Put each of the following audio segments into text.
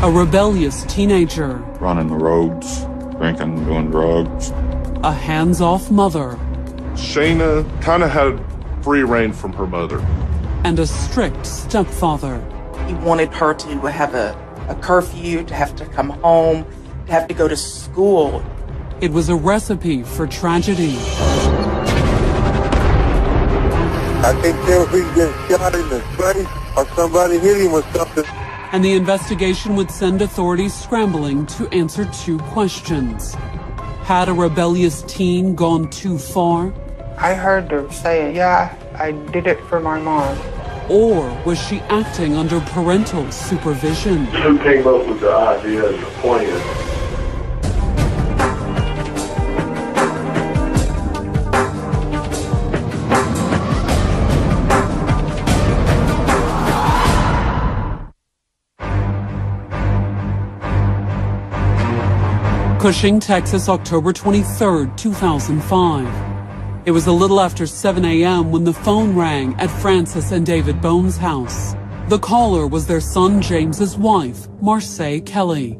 A rebellious teenager. Running the roads, drinking, doing drugs. A hands-off mother. Shayna kind of had free reign from her mother. And a strict stepfather. He wanted her to have a curfew, to have to come home, to have to go to school. It was a recipe for tragedy. I can't tell if he's getting shot in the face or somebody hit him with something. And the investigation would send authorities scrambling to answer two questions. Had a rebellious teen gone too far? I heard her say, yeah, I did it for my mom. Or was she acting under parental supervision? Who came up with the idea and the plan? Cushing, Texas, October 23, 2005. It was a little after 7 a.m. when the phone rang at Frances and David Bone's house. The caller was their son James's wife, Marcia Kelly,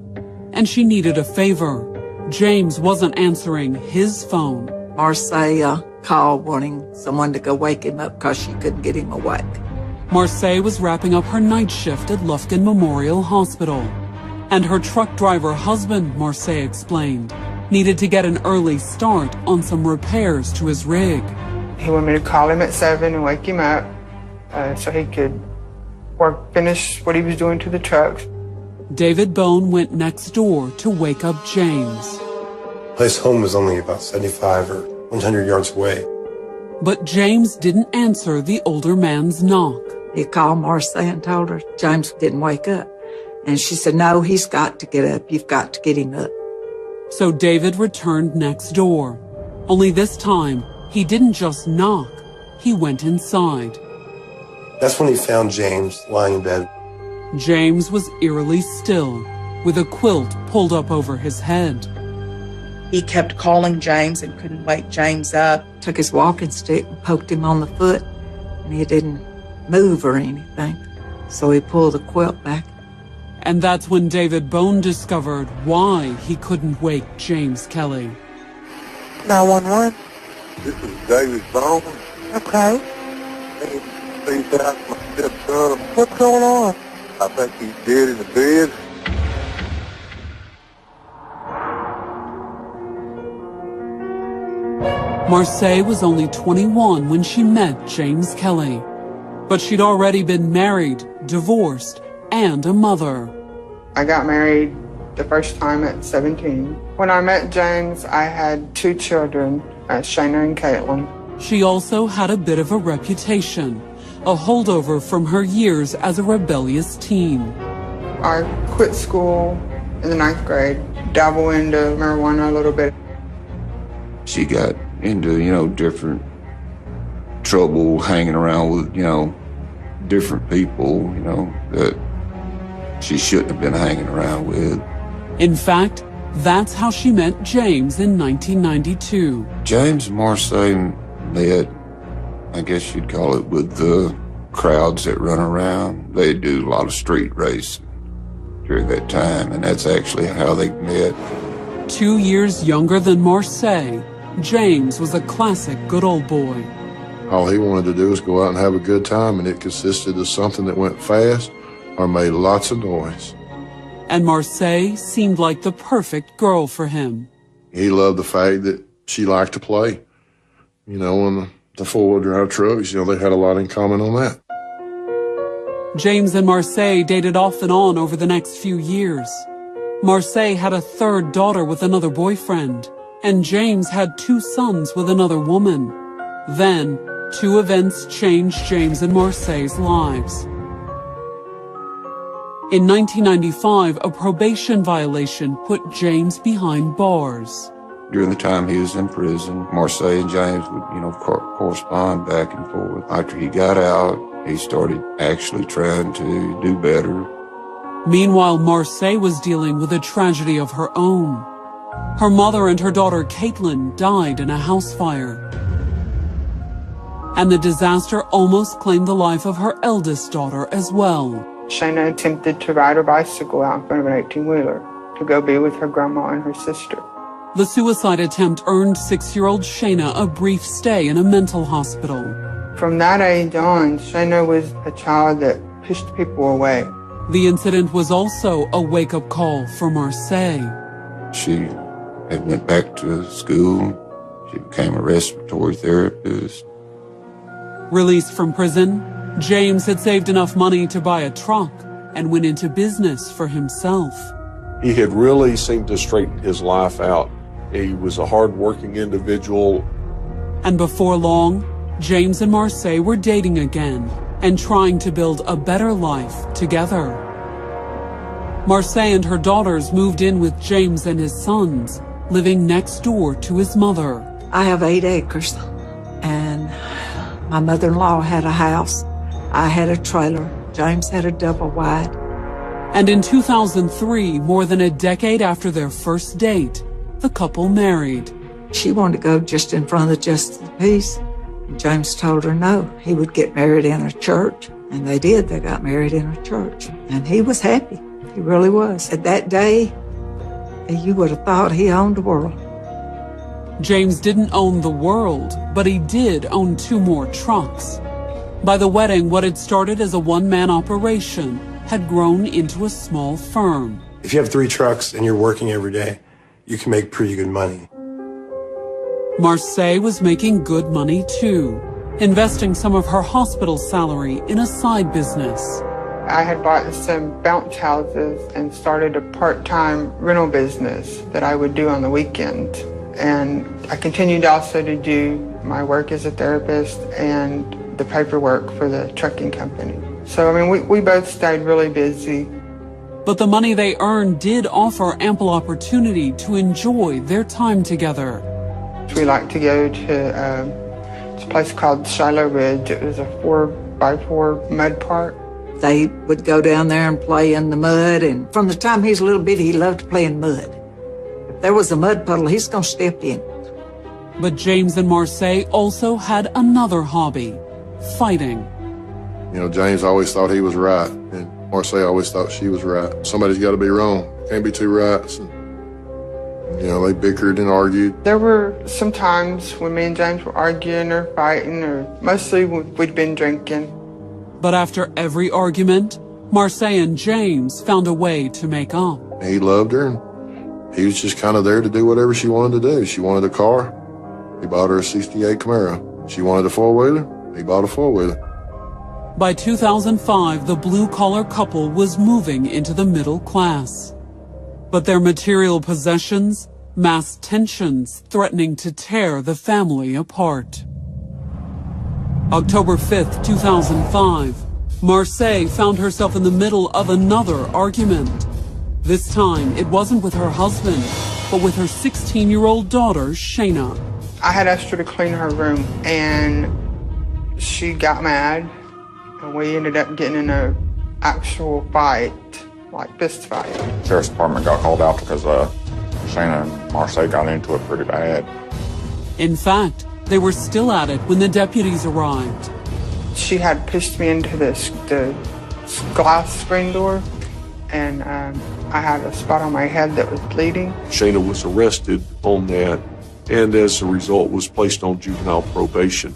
and she needed a favor. James wasn't answering his phone. Marcia called wanting someone to go wake him up because she couldn't get him awake. Marcia was wrapping up her night shift at Lufkin Memorial Hospital. And her truck driver husband, Marcia explained, needed to get an early start on some repairs to his rig. He wanted me to call him at 7 and wake him up so he could finish what he was doing to the trucks. David Bone went next door to wake up James. His home was only about 75 or 100 yards away. But James didn't answer the older man's knock. He called Marcia and told her James didn't wake up. And she said, no, he's got to get up. You've got to get him up. So David returned next door. Only this time, he didn't just knock. He went inside. That's when he found James lying in bed. James was eerily still, with a quilt pulled up over his head. He kept calling James and couldn't wake James up. Took his walking stick and poked him on the foot, and he didn't move or anything. So he pulled the quilt back. And that's when David Bone discovered why he couldn't wake James Kelly. 911. This is David Bone. Okay. Please ask my stepson. What's going on? I think he's dead in the bed. Marcia was only 21 when she met James Kelly. But she'd already been married, divorced, and a mother. I got married the first time at 17. When I met James, I had 2 children, Shayna and Caitlin. She also had a bit of a reputation, a holdover from her years as a rebellious teen. I quit school in the 9th grade, dabbled into marijuana a little bit. She got into, different trouble hanging around with, different people, that she shouldn't have been hanging around with. In fact, that's how she met James in 1992. James and Marcia met, I guess you'd call it, with the crowds that run around. They do a lot of street racing during that time, and that's actually how they met. 2 years younger than Marcia, James was a classic good old boy. All he wanted to do was go out and have a good time, and it consisted of something that went fast or made lots of noise. And Marcia seemed like the perfect girl for him. He loved the fact that she liked to play. And the four-wheel drive trucks, they had a lot in common on that. James and Marcia dated off and on over the next few years. Marcia had a 3rd daughter with another boyfriend, and James had 2 sons with another woman. Then, 2 events changed James and Marcia's lives. In 1995, a probation violation put James behind bars. During the time he was in prison, Marcia and James would, correspond back and forth. After he got out, he started actually trying to do better. Meanwhile, Marcia was dealing with a tragedy of her own. Her mother and her daughter Caitlin died in a house fire. And the disaster almost claimed the life of her eldest daughter as well. Shayna attempted to ride her bicycle out in front of an 18-wheeler to go be with her grandma and her sister. The suicide attempt earned 6-year-old Shayna a brief stay in a mental hospital. From that age on, Shayna was a child that pushed people away. The incident was also a wake-up call for Marcia. She had went back to school. She became a respiratory therapist. Released from prison, James had saved enough money to buy a truck and went into business for himself. He had really seemed to straighten his life out. He was a hard-working individual. And before long, James and Marcia were dating again and trying to build a better life together. Marcia and her daughters moved in with James and his sons, living next door to his mother. I have 8 acres, and my mother-in-law had a house. I had a trailer. James had a double wide. And in 2003, more than a decade after their first date, the couple married. She wanted to go just in front of the Justice of the Peace. And James told her no, he would get married in a church. And they did. They got married in a church. And he was happy. He really was. At that day, you would have thought he owned the world. James didn't own the world, but he did own 2 more trucks. By the wedding, what had started as a one-man operation had grown into a small firm. If you have 3 trucks and you're working every day, you can make pretty good money. Marcia was making good money too, investing some of her hospital salary in a side business. I had bought some bounce houses and started a part-time rental business that I would do on the weekend. And I continued also to do my work as a therapist and the paperwork for the trucking company. So, I mean, we both stayed really busy. But the money they earned did offer ample opportunity to enjoy their time together. We like to go to a place called Shiloh Ridge. It was a 4x4 mud park. They would go down there and play in the mud, and from the time he was a little bitty, he loved to play in mud. If there was a mud puddle, he's gonna step in. But James and Marcia also had another hobby, fighting. You know, James always thought he was right, and Marcia always thought she was right. Somebody's got to be wrong. Can't be 2 rights. And, you know, they bickered and argued. There were some times when me and James were arguing or fighting, or mostly we'd been drinking. But after every argument, Marcia and James found a way to make up. He loved her, and he was just kind of there to do whatever she wanted to do. She wanted a car. He bought her a 68 Camaro. She wanted a 4-wheeler. He bought a 4-wheeler. By 2005, the blue-collar couple was moving into the middle class. But their material possessions masked tensions threatening to tear the family apart. October 5th, 2005, Marcia found herself in the middle of another argument. This time, it wasn't with her husband, but with her 16-year-old daughter, Shayna. I had asked her to clean her room, and she got mad, and we ended up getting in an actual fight, like fist fight. Sheriff's Department got called out because Shayna and Marcia got into it pretty bad. In fact, they were still at it when the deputies arrived. She had pushed me into the glass screen door, and I had a spot on my head that was bleeding. Shayna was arrested on that, and as a result was placed on juvenile probation.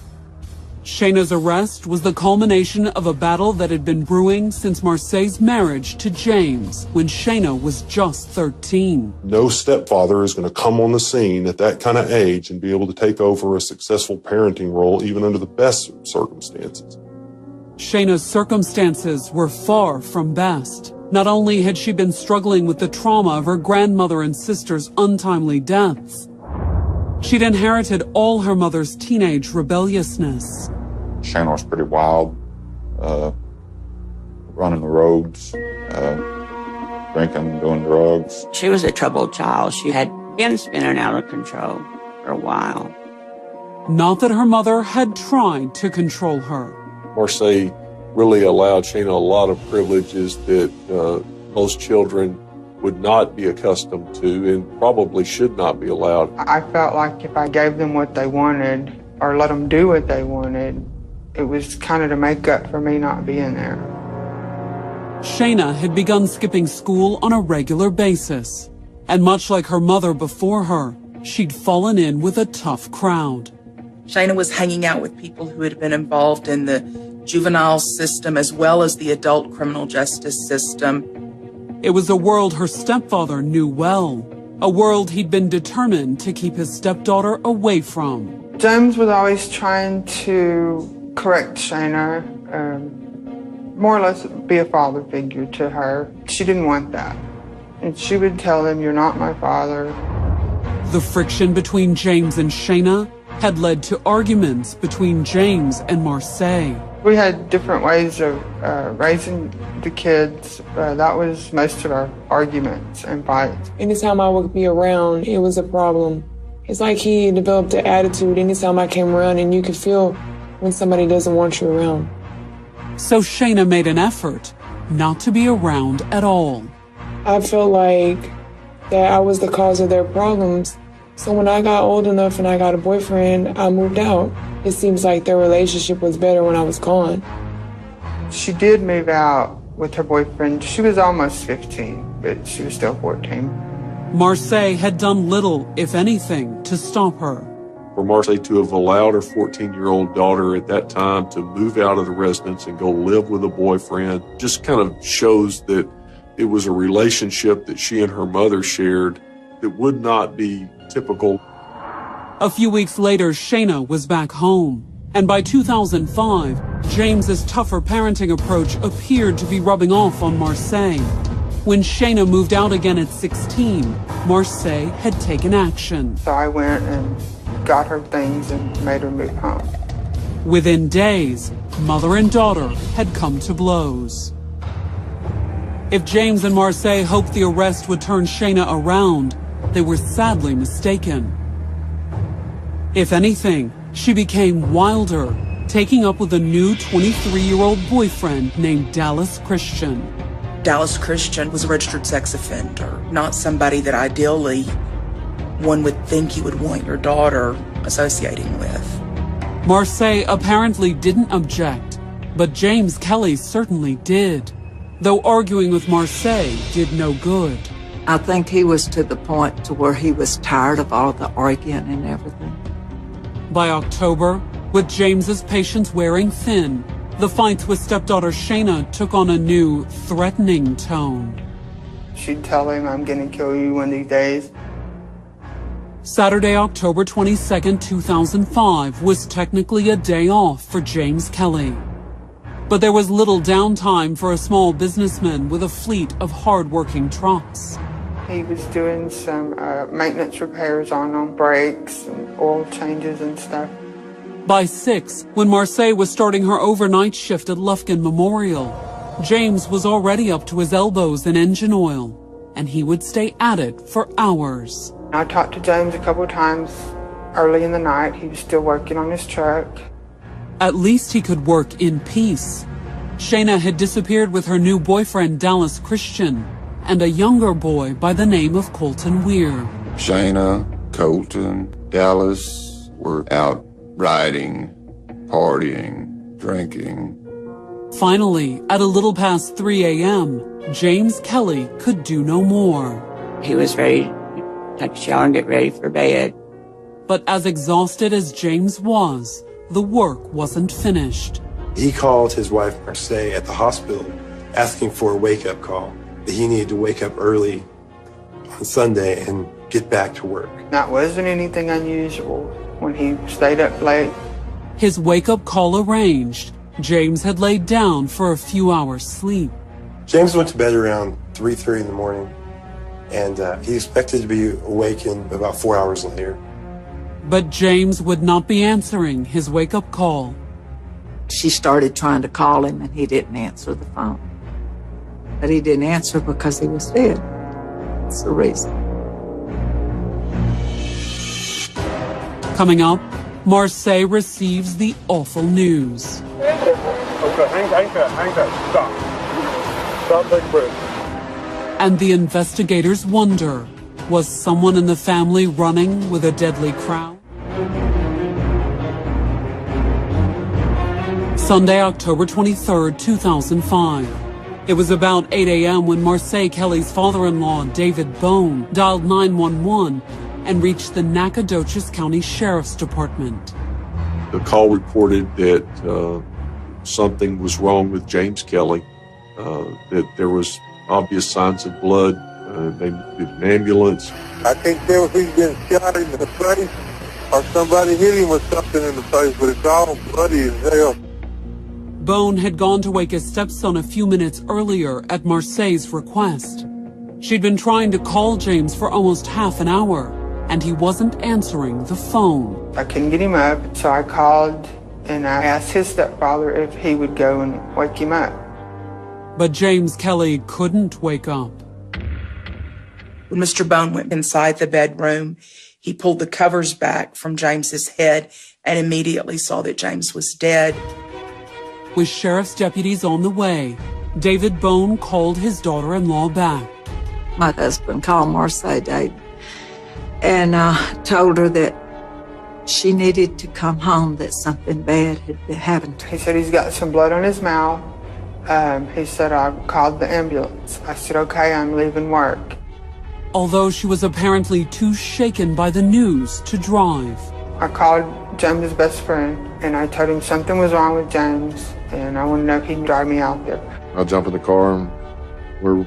Shayna's arrest was the culmination of a battle that had been brewing since Marcia's marriage to James when Shayna was just 13. No stepfather is going to come on the scene at that kind of age and be able to take over a successful parenting role even under the best circumstances. Shayna's circumstances were far from best. Not only had she been struggling with the trauma of her grandmother and sister's untimely deaths, she'd inherited all her mother's teenage rebelliousness. Shayna was pretty wild, running the roads, drinking, doing drugs. She was a troubled child. She had been spinning out of control for a while. Not that her mother had tried to control her. Marcia really allowed Shayna a lot of privileges that most children would not be accustomed to and probably should not be allowed. I felt like if I gave them what they wanted or let them do what they wanted, it was kind of to make up for me not being there. Shayna had begun skipping school on a regular basis. And much like her mother before her, she'd fallen in with a tough crowd. Shayna was hanging out with people who had been involved in the juvenile system as well as the adult criminal justice system. It was a world her stepfather knew well, a world he'd been determined to keep his stepdaughter away from. James was always trying to correct Shayna, more or less be a father figure to her. She didn't want that. And she would tell him, "You're not my father." The friction between James and Shayna had led to arguments between James and Marcia. We had different ways of raising the kids. That was most of our arguments and fights. Anytime I would be around, it was a problem. It's like he developed an attitude anytime I came around, and you could feel when somebody doesn't want you around. So Shayna made an effort not to be around at all. I felt like that I was the cause of their problems. So when I got old enough and I got a boyfriend, I moved out. It seems like their relationship was better when I was gone. She did move out with her boyfriend. She was almost 15, but she was still 14. Marcia had done little, if anything, to stop her. For Marcia to have allowed her 14-year-old daughter at that time to move out of the residence and go live with a boyfriend just kind of shows that it was a relationship that she and her mother shared that would not be typical. A few weeks later, Shayna was back home. And by 2005, James's tougher parenting approach appeared to be rubbing off on Marcia. When Shayna moved out again at 16, Marcia had taken action. So I went and got her things and made her move home. Within days, mother and daughter had come to blows. If James and Marcia hoped the arrest would turn Shayna around, they were sadly mistaken. If anything, she became wilder, taking up with a new 23-year-old boyfriend named Dallas Christian. Dallas Christian was a registered sex offender, not somebody that ideally one would think you would want your daughter associating with. Marcia apparently didn't object, but James Kelly certainly did, though arguing with Marcia did no good. I think he was to the point to where he was tired of all the arguing and everything. By October, with James's patience wearing thin, the fights with stepdaughter Shayna took on a new, threatening tone. She'd tell him, "I'm gonna kill you one of these days." Saturday, October 22nd, 2005 was technically a day off for James Kelly. But there was little downtime for a small businessman with a fleet of hard-working trucks. He was doing some maintenance repairs on them, brakes and oil changes and stuff. By 6, when Marcia was starting her overnight shift at Lufkin Memorial, James was already up to his elbows in engine oil, and he would stay at it for hours. I talked to James a couple of times early in the night. He was still working on his truck. At least he could work in peace. Shayna had disappeared with her new boyfriend, Dallas Christian, and a younger boy by the name of Colton Weir. Shayna, Colton, Dallas were out riding, partying, drinking. Finally, at a little past 3 a.m., James Kelly could do no more. He was ready to take a shower and get ready for bed. But as exhausted as James was, the work wasn't finished. He called his wife Marcia at the hospital asking for a wake-up call. That he needed to wake up early on Sunday and get back to work. That wasn't anything unusual when he stayed up late. His wake-up call arranged, James had laid down for a few hours' sleep. James went to bed around 3:30 in the morning, and he expected to be awakened about 4 hours later. But James would not be answering his wake-up call. She started trying to call him, and he didn't answer the phone. But he didn't answer because he was dead. That's the reason. Coming up, Marcia receives the awful news. Okay, hang tight, stop. Stop, take a breath. And the investigators wonder, was someone in the family running with a deadly crowd? Sunday, October 23rd, 2005. It was about 8 a.m. when Marcia Kelly's father-in-law, David Bone, dialed 911 and reached the Nacogdoches County Sheriff's Department. The call reported that something was wrong with James Kelly, that there was obvious signs of blood. They needed an ambulance. I can't tell if he's been shot in the face or somebody hit him with something in the face, but it's all bloody as hell. Bone had gone to wake his stepson a few minutes earlier at Marcia's request. She'd been trying to call James for almost half an hour, and he wasn't answering the phone. I couldn't get him up, so I called and I asked his stepfather if he would go and wake him up. But James Kelly couldn't wake up. When Mr. Bone went inside the bedroom, he pulled the covers back from James's head and immediately saw that James was dead. With sheriff's deputies on the way, David Bone called his daughter-in-law back. My husband called Marcia, Dave, and told her that she needed to come home, that something bad had happened. He said he's got some blood on his mouth. He said I called the ambulance. I said, okay, I'm leaving work. Although she was apparently too shaken by the news to drive. I called James' best friend, and I told him something was wrong with James, and I wanted to know if he could drive me out there. I jump in the car, and we're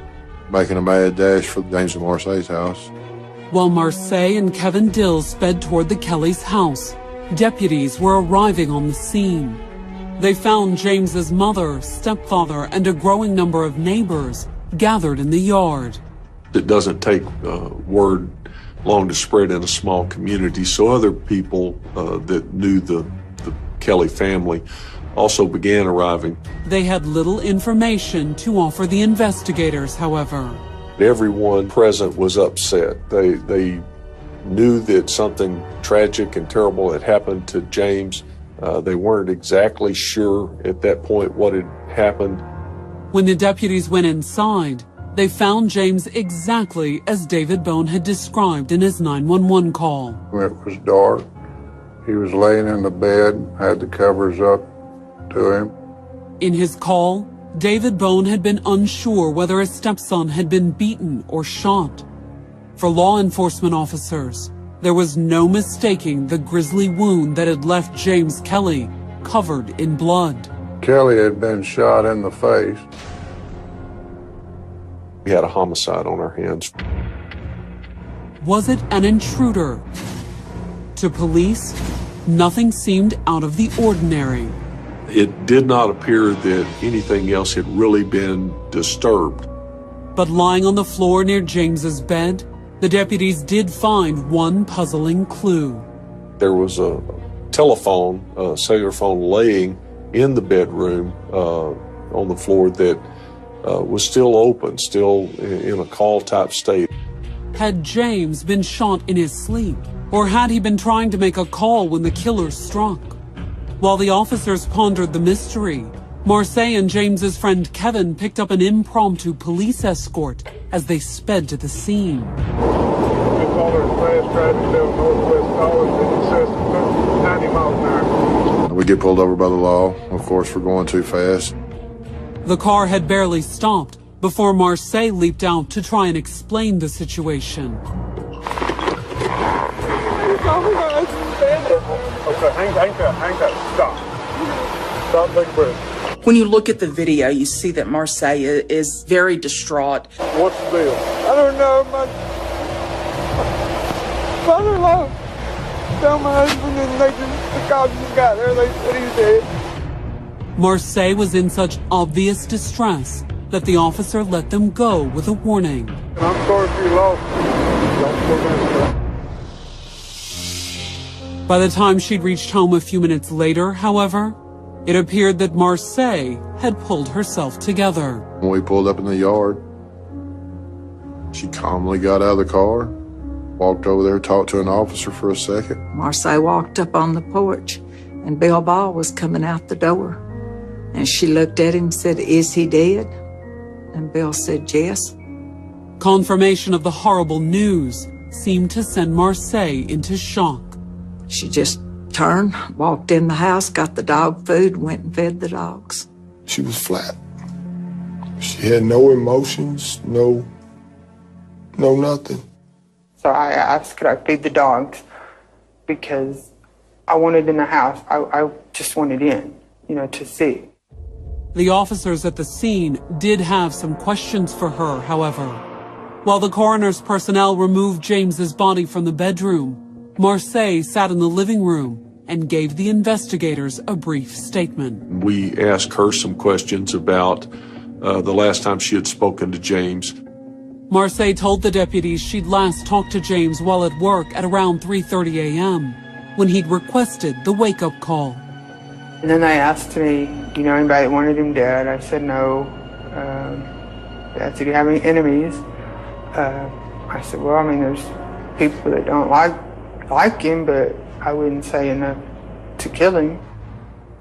making a mad dash for James and Marcia's house. While Marcia and Kevin Dill sped toward the Kellys' house, deputies were arriving on the scene. They found James's mother, stepfather, and a growing number of neighbors gathered in the yard. It doesn't take word long to spread in a small community, so other people that knew the Kelly family also began arriving. They had little information to offer the investigators, however. Everyone present was upset. They knew that something tragic and terrible had happened to James. They weren't exactly sure at that point what had happened. When the deputies went inside, they found James exactly as David Bone had described in his 911 call. It was dark. He was laying in the bed, had the covers up to him. In his call, David Bone had been unsure whether his stepson had been beaten or shot. For law enforcement officers, there was no mistaking the grisly wound that had left James Kelly covered in blood. Kelly had been shot in the face. We had a homicide on our hands. Was it an intruder? To police, nothing seemed out of the ordinary. It did not appear that anything else had really been disturbed. But lying on the floor near James's bed, the deputies did find one puzzling clue. There was a telephone, a cellular phone laying in the bedroom on the floor that was still open, still in a call-type state. Had James been shot in his sleep? Or had he been trying to make a call when the killer struck? While the officers pondered the mystery, Marcia and James's friend Kevin picked up an impromptu police escort as they sped to the scene. We get pulled over by the law, of course, for going too fast. The car had barely stopped before Marcia leaped out to try and explain the situation. Okay, hang tight, stop, take a breath. When you look at the video, you see that Marcia is very distraught. What's the deal? I don't know, my father-in-law found my husband and the cops just got there, they said he's dead. Marcia was in such obvious distress that the officer let them go with a warning. I'm sorry if you lost. By the time she'd reached home a few minutes later, however, it appeared that Marcia had pulled herself together. When we pulled up in the yard, she calmly got out of the car, walked over there, talked to an officer for a second. Marcia walked up on the porch, and Bill Ball was coming out the door. And she looked at him and said, "Is he dead?" And Bill said, "Yes." Confirmation of the horrible news seemed to send Marcia into shock. She just turned, walked in the house, got the dog food, went and fed the dogs. She was flat. She had no emotions, no nothing. So I asked, could I feed the dogs? Because I wanted in the house. I just wanted in, to see. The officers at the scene did have some questions for her, however. While the coroner's personnel removed James's body from the bedroom, Marcia sat in the living room and gave the investigators a brief statement. We asked her some questions about the last time she had spoken to James. Marcia told the deputies she'd last talked to James while at work at around 3:30 a.m. when he'd requested the wake-up call. And then they asked me, do you know anybody that wanted him dead? I said no. They asked, do you have any enemies? I said, well, I mean, there's people that don't like him, but I wouldn't say enough to kill him.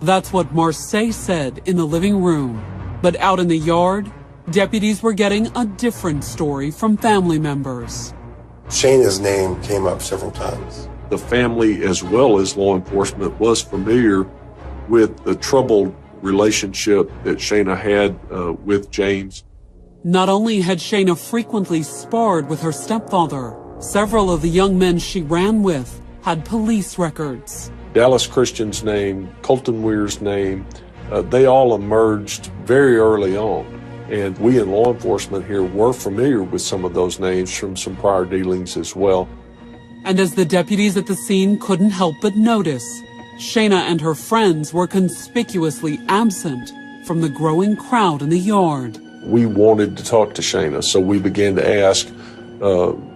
That's what Marcia said in the living room. But out in the yard, deputies were getting a different story from family members. Shayna's name came up several times. The family, as well as law enforcement, was familiar with the troubled relationship that Shayna had with James. Not only had Shayna frequently sparred with her stepfather, several of the young men she ran with had police records. Dallas Christian's name, Colton Weir's name, they all emerged very early on. And we in law enforcement here were familiar with some of those names from some prior dealings as well. And as the deputies at the scene couldn't help but notice, Shayna and her friends were conspicuously absent from the growing crowd in the yard. We wanted to talk to Shayna, so we began to ask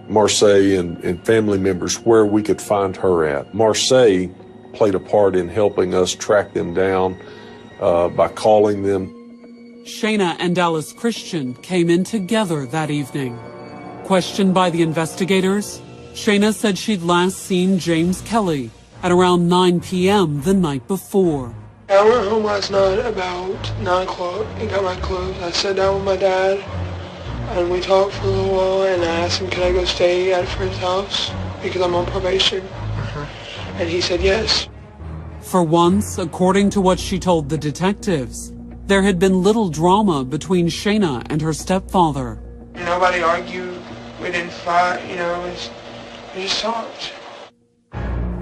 Marcia and family members where we could find her at. Marcia played a part in helping us track them down by calling them. Shayna and Dallas Christian came in together that evening. Questioned by the investigators, Shayna said she'd last seen James Kelly at around 9 p.m. the night before. I went home last night about 9 o'clock and got my clothes. I sat down with my dad and we talked for a little while, and I asked him, could I go stay at a friend's house because I'm on probation? And he said yes. For once, according to what she told the detectives, there had been little drama between Shayna and her stepfather. Nobody argued, we didn't fight, we just talked.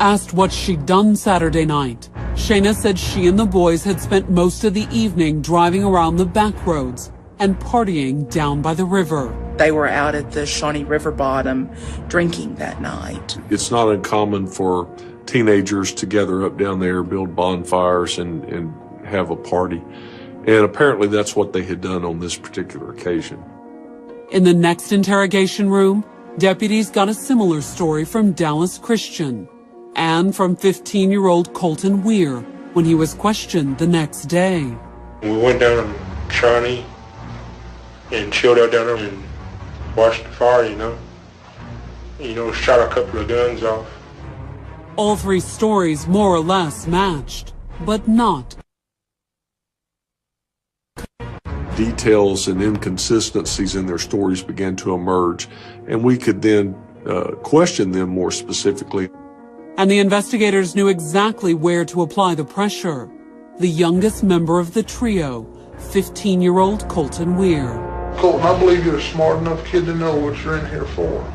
Asked what she'd done Saturday night, Shayna said she and the boys had spent most of the evening driving around the back roads and partying down by the river. They were out at the Shawnee River bottom drinking that night. It's not uncommon for teenagers to gather up down there, build bonfires, and have a party. And apparently that's what they had done on this particular occasion. In the next interrogation room, deputies got a similar story from Dallas Christian and from 15-year-old Colton Weir when he was questioned the next day. We went down to Shawnee and chilled out down there and watched the fire, shot a couple of guns off. All three stories more or less matched, but not. Details and inconsistencies in their stories began to emerge, and we could then question them more specifically. And the investigators knew exactly where to apply the pressure. The youngest member of the trio, 15-year-old Colton Weir. Colton, I believe you're a smart enough kid to know what you're in here for.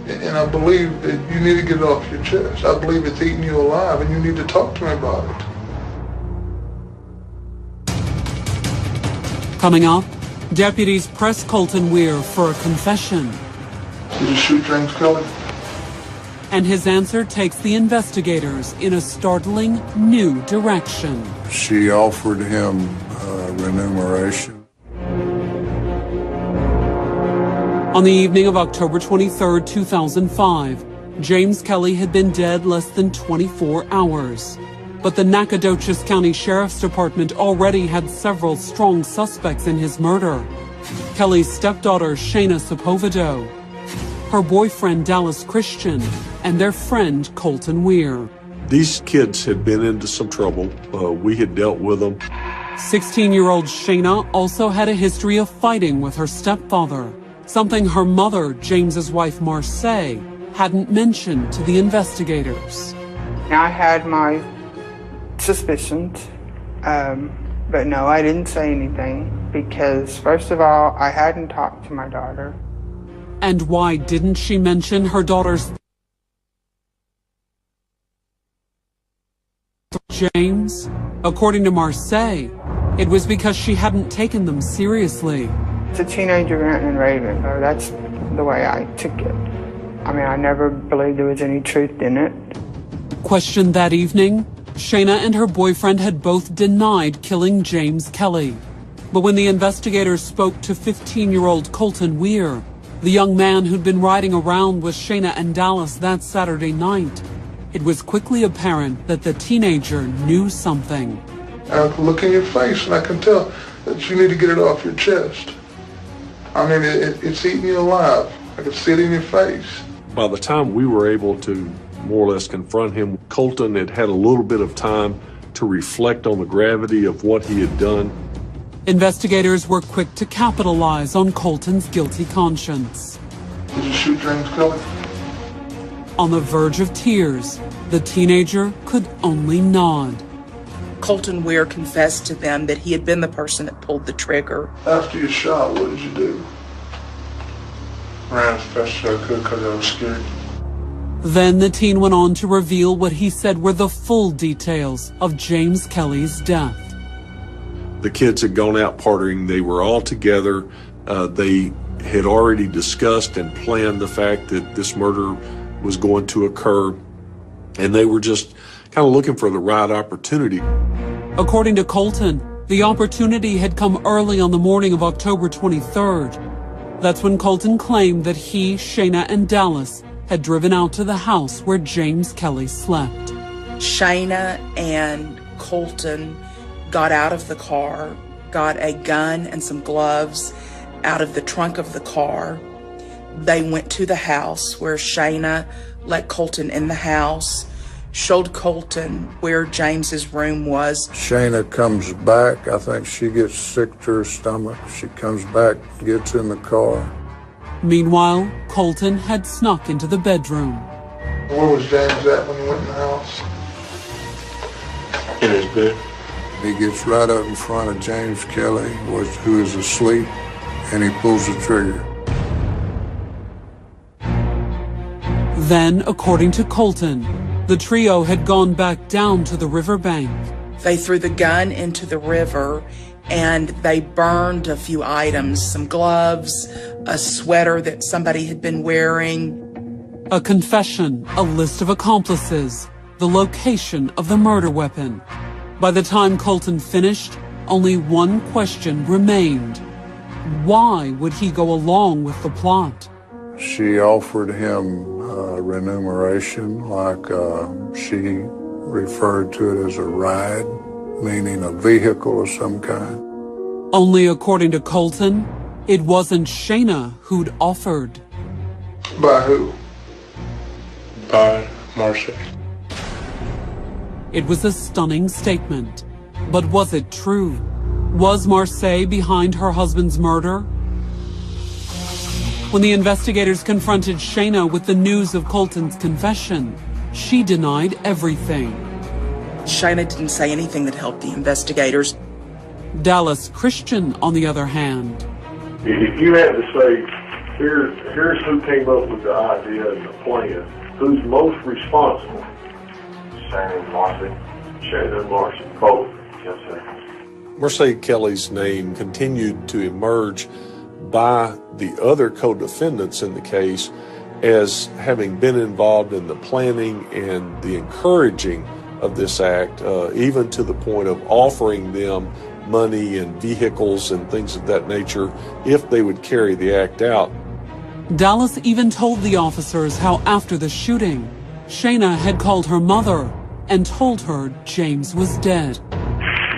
And I believe that you need to get it off your chest. I believe it's eating you alive, and you need to talk to me about it. Coming up, deputies press Colton Weir for a confession. Did you shoot James Kelly? And his answer takes the investigators in a startling new direction. She offered him remuneration. On the evening of October 23, 2005, James Kelly had been dead less than 24 hours. But the Nacogdoches County Sheriff's Department already had several strong suspects in his murder. Kelly's stepdaughter, Shayna Sepulveda, her boyfriend, Dallas Christian, and their friend, Colton Weir. These kids had been into some trouble. We had dealt with them. 16-year-old Shayna also had a history of fighting with her stepfather, something her mother, James's wife, Marcia, hadn't mentioned to the investigators. I had my suspicions, but no, I didn't say anything. because, first of all, I hadn't talked to my daughter. And why didn't she mention her daughter's James? According to Marcia, it was because she hadn't taken them seriously. It's a teenager ranting and raving, or that's the way I took it. I mean, I never believed there was any truth in it. Questioned that evening, Shayna and her boyfriend had both denied killing James Kelly. But when the investigators spoke to 15-year-old Colton Weir, the young man who'd been riding around with Shayna and Dallas that Saturday night, it was quickly apparent that the teenager knew something. I can look in your face and I can tell that you need to get it off your chest. I mean, it's eating you alive. I can see it in your face. By the time we were able to more or less confront him, Colton had had a little bit of time to reflect on the gravity of what he had done. Investigators were quick to capitalize on Colton's guilty conscience. Did you shoot James Kelly? On the verge of tears, the teenager could only nod. Colton Weir confessed to them that he had been the person that pulled the trigger. After you shot, what did you do? Ran as fast as I could because I was scared. Then the teen went on to reveal what he said were the full details of James Kelly's death. The kids had gone out partying. They were all together. They had already discussed and planned the fact that this murder was going to occur, and they were just kind of looking for the right opportunity. According to Colton, the opportunity had come early on the morning of October 23rd. That's when Colton claimed that he, Shayna, and Dallas had driven out to the house where James Kelly slept. Shayna and Colton got out of the car, got a gun and some gloves out of the trunk of the car. They went to the house where Shayna let Colton in the house, showed Colton where James's room was. Shayna comes back. I think she gets sick to her stomach. She comes back, gets in the car. Meanwhile, Colton had snuck into the bedroom. Where was James at when you went in the house? In his bed. He gets right up in front of James Kelly, who is asleep, and he pulls the trigger. Then, according to Colton, the trio had gone back down to the riverbank. They threw the gun into the river and they burned a few items, some gloves, a sweater that somebody had been wearing. A confession, a list of accomplices, the location of the murder weapon. By the time Colton finished, only one question remained. Why would he go along with the plot? She offered him remuneration, like she referred to it as a ride, meaning a vehicle of some kind. Only according to Colton, it wasn't Shayna who'd offered. By who? By Marcia. It was a stunning statement. But was it true? Was Marcia behind her husband's murder? When the investigators confronted Shayna with the news of Colton's confession, she denied everything. Shayna didn't say anything that helped the investigators. Dallas Christian, on the other hand. If you had to say, here's who came up with the idea and the plan, who's most responsible? Shayna and Marcia. Shayna and Marcia, both. Yes, sir. Marcia Kelly's name continued to emerge by the other co-defendants in the case as having been involved in the planning and the encouraging of this act, even to the point of offering them money and vehicles and things of that nature if they would carry the act out. Dallas even told the officers how after the shooting, Shayna had called her mother and told her James was dead.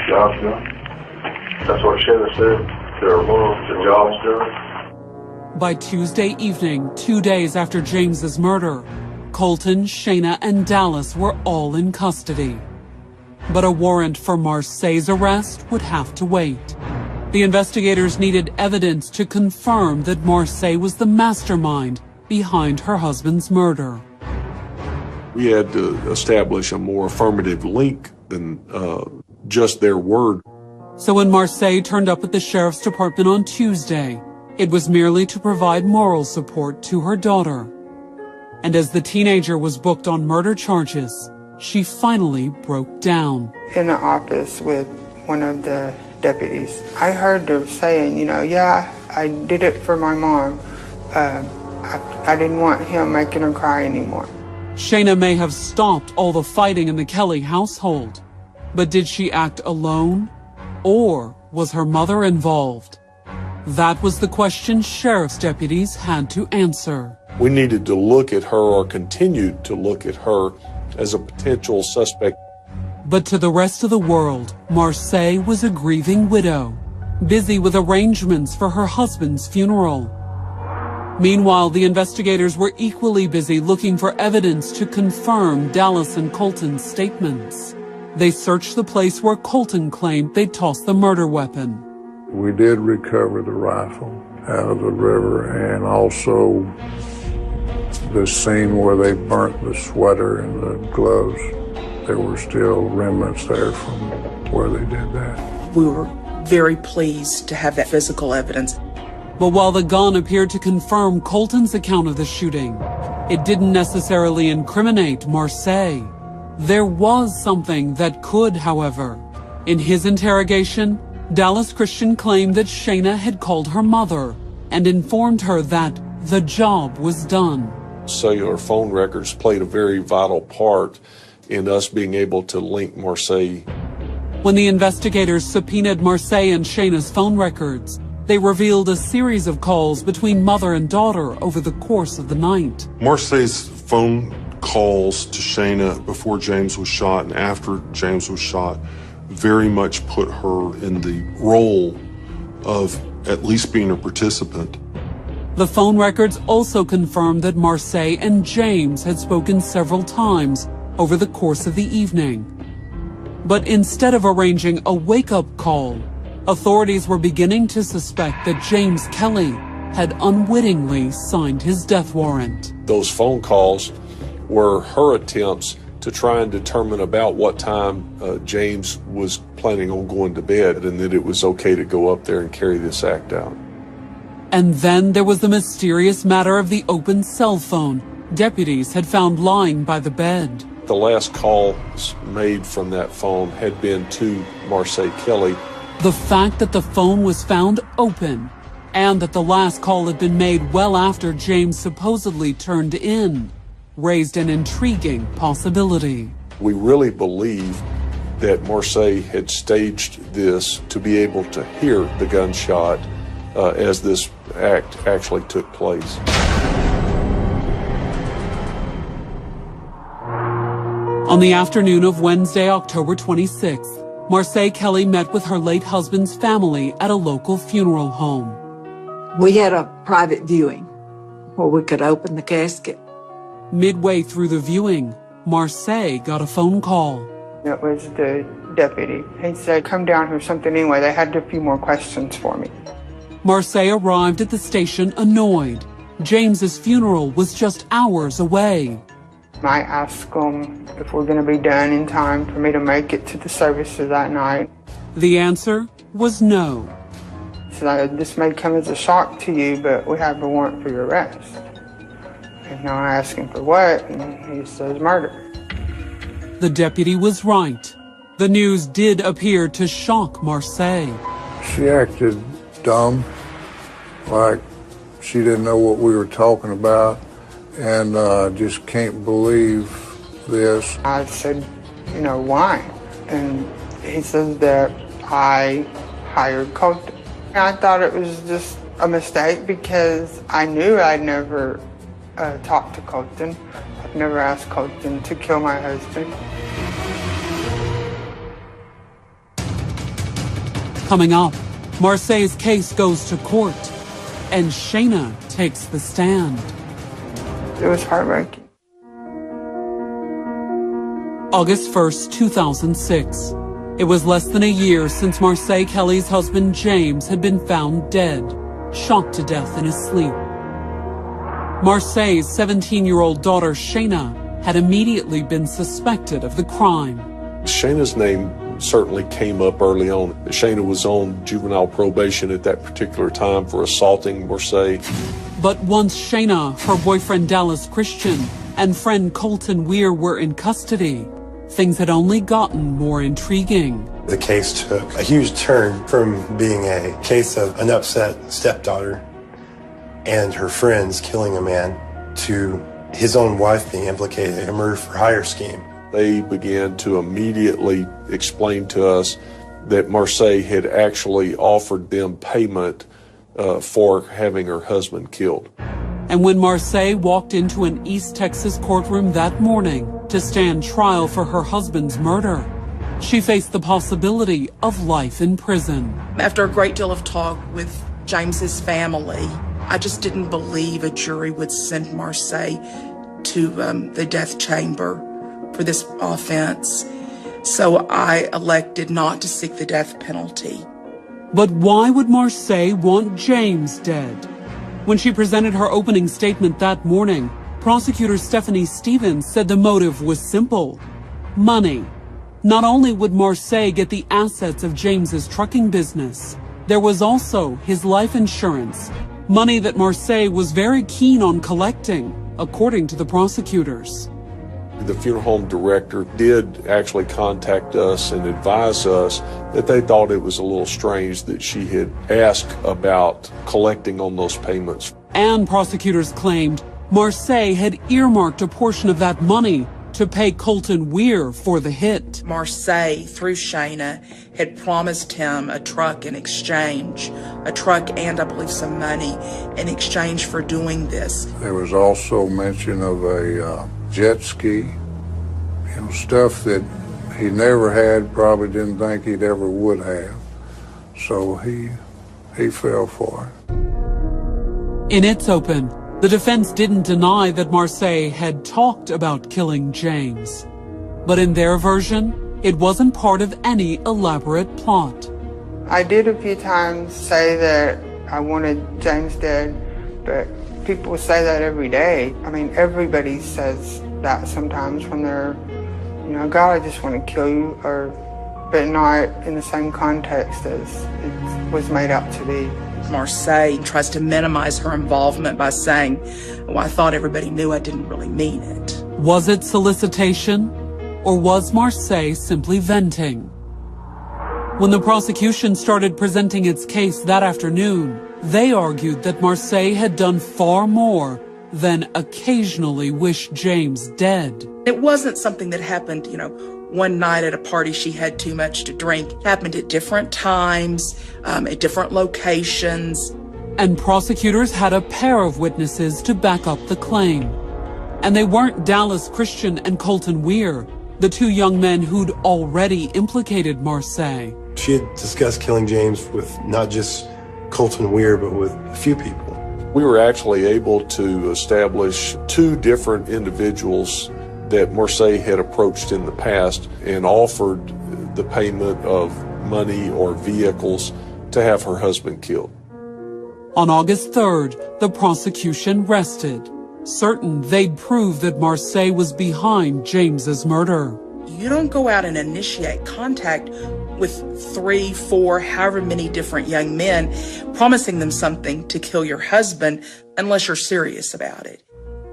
Job's done. That's what Shayna said to her mom, the job's done. By Tuesday evening, 2 days after James's murder, Colton, Shayna, and Dallas were all in custody. But a warrant for Marcia's arrest would have to wait. The investigators needed evidence to confirm that Marcia was the mastermind behind her husband's murder. We had to establish a more affirmative link than just their word. So when Marcia turned up at the sheriff's department on Tuesday, it was merely to provide moral support to her daughter. And as the teenager was booked on murder charges, she finally broke down. In the office with one of the deputies, I heard her saying, yeah, I did it for my mom. I didn't want him making her cry anymore. Shayna may have stopped all the fighting in the Kelly household, but did she act alone? Or was her mother involved? That was the question sheriff's deputies had to answer. We needed to look at her, or continued to look at her, as a potential suspect. But to the rest of the world, Marcia was a grieving widow, busy with arrangements for her husband's funeral. Meanwhile, the investigators were equally busy looking for evidence to confirm Dallas and Colton's statements. They searched the place where Colton claimed they'd tossed the murder weapon. We did recover the rifle out of the river, and also the scene where they burnt the sweater and the gloves. There were still remnants there from where they did that. We were very pleased to have that physical evidence. But while the gun appeared to confirm Colton's account of the shooting, it didn't necessarily incriminate Marcia. There was something that could, however. In his interrogation, Dallas Christian claimed that Shayna had called her mother and informed her that the job was done. Cellular phone records played a very vital part in us being able to link Marcia. When the investigators subpoenaed Marcia and Shayna's phone records, they revealed a series of calls between mother and daughter over the course of the night. Marcia's phone calls to Shayna before James was shot and after James was shot very much put her in the role of at least being a participant. The phone records also confirmed that Marcia and James had spoken several times over the course of the evening. But instead of arranging a wake-up call, authorities were beginning to suspect that James Kelly had unwittingly signed his death warrant. Those phone calls were her attempts to try and determine about what time James was planning on going to bed, and that it was okay to go up there and carry this act out. And then there was the mysterious matter of the open cell phone deputies had found lying by the bed. The last calls made from that phone had been to Marcia Kelly. The fact that the phone was found open and that the last call had been made well after James supposedly turned in raised an intriguing possibility. We really believe that Marcia had staged this to be able to hear the gunshot as this act actually took place. On the afternoon of Wednesday, October 26th, Marcia Kelly met with her late husband's family at a local funeral home. We had a private viewing where we could open the casket. Midway through the viewing, Marcia got a phone call. It was the deputy. He said, come down here, something anyway. They had a few more questions for me. Marcia arrived at the station annoyed. James's funeral was just hours away. I asked them if we're going to be done in time for me to make it to the services that night. The answer was no. So this may come as a shock to you, but we have a warrant for your arrest. And now I ask him for what, and he says murder. The deputy was right. The news did appear to shock Marcia. She acted dumb, like she didn't know what we were talking about, and just can't believe this. I said, why? And he says that I hired Colton. I thought it was just a mistake because I knew I'd never talked to Colton. I've never asked Colton to kill my husband. Coming up, Marcia's case goes to court, and Shayna takes the stand. It was heartbreaking. August 1st, 2006. It was less than a year since Marcia Kelly's husband James had been found dead, shot to death in his sleep. Marcia's 17-year-old daughter Shayna had immediately been suspected of the crime. Shayna's name certainly came up early on. Shayna was on juvenile probation at that particular time for assaulting Marcia. But once Shayna, her boyfriend Dallas Christian, and friend Colton Weir were in custody, things had only gotten more intriguing. The case took a huge turn from being a case of an upset stepdaughter and her friends killing a man to his own wife being implicated in a murder for hire scheme. They began to immediately explain to us that Marcia had actually offered them payment for having her husband killed. And when Marcia walked into an East Texas courtroom that morning to stand trial for her husband's murder, she faced the possibility of life in prison. After a great deal of talk with James's family, I just didn't believe a jury would send Marcia to the death chamber for this offense. So I elected not to seek the death penalty. But why would Marcia want James dead? When she presented her opening statement that morning, prosecutor Stephanie Stevens said the motive was simple: money. Not only would Marcia get the assets of James's trucking business, there was also his life insurance, money that Marcia was very keen on collecting, according to the prosecutors. The funeral home director did actually contact us and advise us that they thought it was a little strange that she had asked about collecting on those payments. And prosecutors claimed Marcia had earmarked a portion of that money to pay Colton Weir for the hit. Marcia, through Shayna, had promised him a truck in exchange, a truck and I believe some money in exchange for doing this. There was also mention of a jet ski, stuff that he never had, probably didn't think he'd ever would have. So he fell for it. In its open, the defense didn't deny that Marcia had talked about killing James. But in their version, it wasn't part of any elaborate plot. I did a few times say that I wanted James dead, but people say that every day. I mean, everybody says that sometimes when they're, God, I just want to kill you, but not in the same context as it was made out to be. Marcia tries to minimize her involvement by saying, well, I thought everybody knew I didn't really mean it. Was it solicitation, or was Marcia simply venting? When the prosecution started presenting its case that afternoon, they argued that Marcia had done far more than occasionally wish James dead. It wasn't something that happened, one night at a party she had too much to drink. It happened at different times, at different locations. And prosecutors had a pair of witnesses to back up the claim. And they weren't Dallas Christian and Colton Weir, the two young men who'd already implicated Marcia. She had discussed killing James with not just Colton Weir, but with a few people. We were actually able to establish two different individuals that Marcia had approached in the past and offered the payment of money or vehicles to have her husband killed. On August 3rd, the prosecution rested, certain they'd prove that Marcia was behind James's murder. You don't go out and initiate contact with 3, 4, however many different young men, promising them something to kill your husband unless you're serious about it.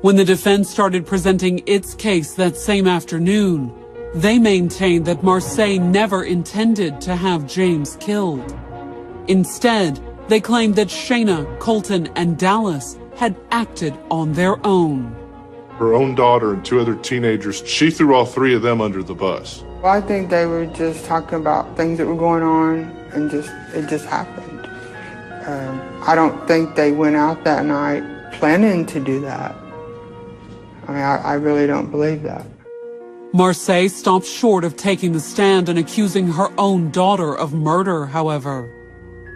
When the defense started presenting its case that same afternoon, they maintained that Marcia never intended to have James killed. Instead, they claimed that Shayna, Colton, and Dallas had acted on their own. Her own daughter and 2 other teenagers, she threw all 3 of them under the bus. Well, I think they were just talking about things that were going on, and it just happened. I don't think they went out that night planning to do that. I mean, I really don't believe that. Marcia stopped short of taking the stand and accusing her own daughter of murder, however.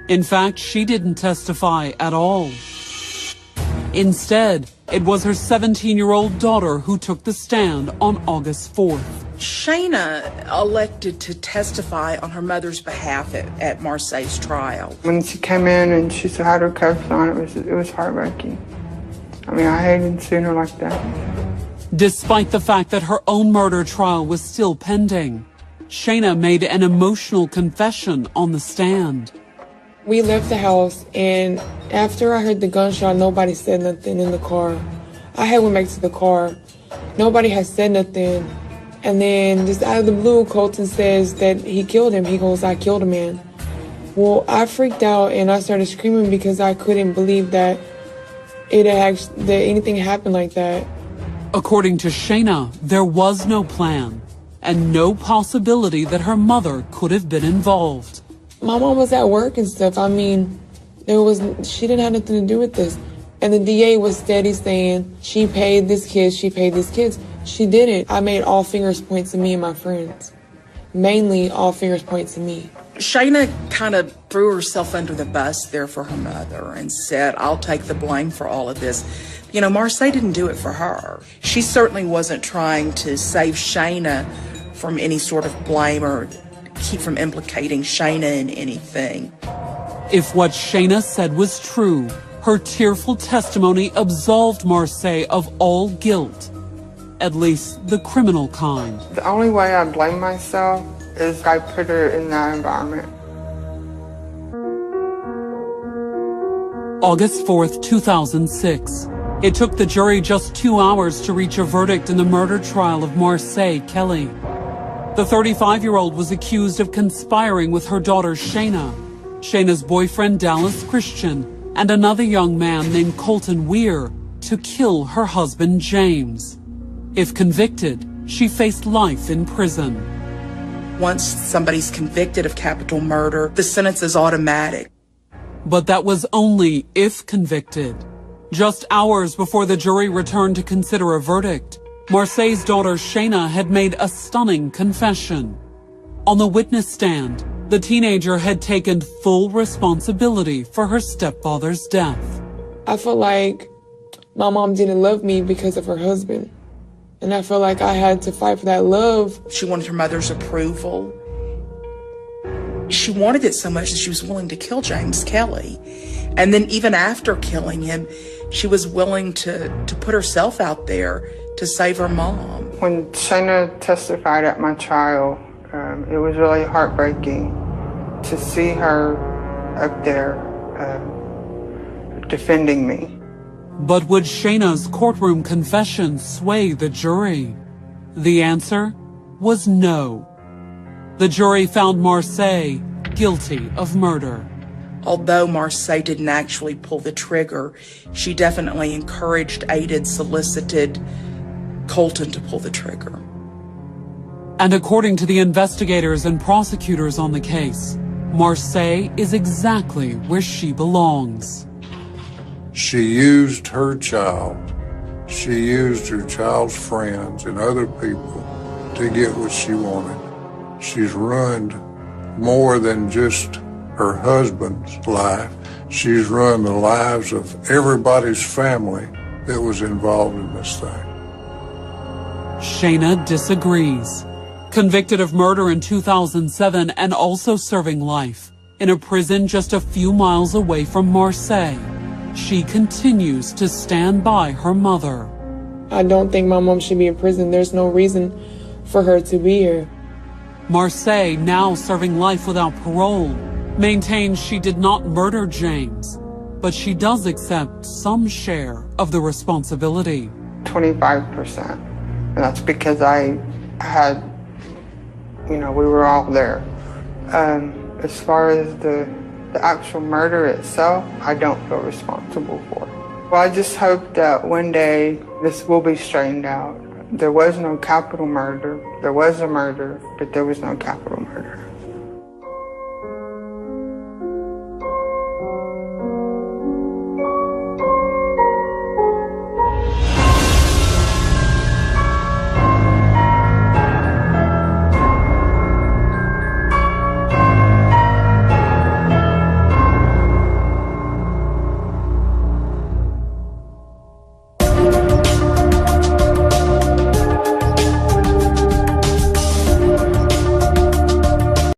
In fact, she didn't testify at all. Instead, it was her 17-year-old daughter who took the stand on August 4th. Shayna elected to testify on her mother's behalf at Marcia's trial. When she came in and she had her cuffs on, it was heartbreaking. I mean, I hated seeing her like that. Despite the fact that her own murder trial was still pending, Shayna made an emotional confession on the stand. We left the house, and after I heard the gunshot, nobody said nothing in the car. I had went back to the car. Nobody had said nothing. And then just out of the blue, Colton says that he killed him. He goes, "I killed a man." Well, I freaked out and I started screaming because I couldn't believe that that anything happened like that. According to Shayna, there was no plan and no possibility that her mother could have been involved. My mom was at work and stuff. I mean, she didn't have nothing to do with this. And the DA was steady saying, she paid these kids, she paid these kids. She didn't. I made all fingers point to me and my friends. Mainly all fingers point to me. Shayna kind of threw herself under the bus there for her mother and said, "I'll take the blame for all of this." You know, Marcia didn't do it for her. She certainly wasn't trying to save Shayna from any sort of blame or keep from implicating Shayna in anything. If what Shayna said was true, her tearful testimony absolved Marcia of all guilt, at least the criminal kind. The only way I blame myself is I put her in that environment. August 4th, 2006. It took the jury just 2 hours to reach a verdict in the murder trial of Marcia Kelly. The 35-year-old was accused of conspiring with her daughter Shayna, Shayna's boyfriend Dallas Christian, and another young man named Colton Weir to kill her husband James. If convicted, she faced life in prison. Once somebody's convicted of capital murder, the sentence is automatic. But that was only if convicted. Just hours before the jury returned to consider a verdict, Marcia's daughter Shayna had made a stunning confession. On the witness stand, the teenager had taken full responsibility for her stepfather's death. I felt like my mom didn't love me because of her husband. And I felt like I had to fight for that love. She wanted her mother's approval. She wanted it so much that she was willing to kill James Kelly. And then even after killing him, she was willing to put herself out there to save her mom. When Shayna testified at my trial, it was really heartbreaking to see her up there defending me. But would Shayna's courtroom confession sway the jury? The answer was no. The jury found Marcia guilty of murder. Although Marcia didn't actually pull the trigger, she definitely encouraged, aided, solicited Colton to pull the trigger. And according to the investigators and prosecutors on the case, Marcia is exactly where she belongs. She used her child. She used her child's friends and other people to get what she wanted. She's ruined more than just her husband's life. She's ruined the lives of everybody's family that was involved in this thing. Shayna disagrees. Convicted of murder in 2007 and also serving life in a prison just a few miles away from Marcia, she continues to stand by her mother. I don't think my mom should be in prison. There's no reason for her to be here. Marcia, now serving life without parole, maintains she did not murder James, but she does accept some share of the responsibility. 25%. And that's because I had, we were all there. As far as the actual murder itself, I don't feel responsible for it. Well, I just hope that one day this will be straightened out. There was no capital murder. There was a murder, but there was no capital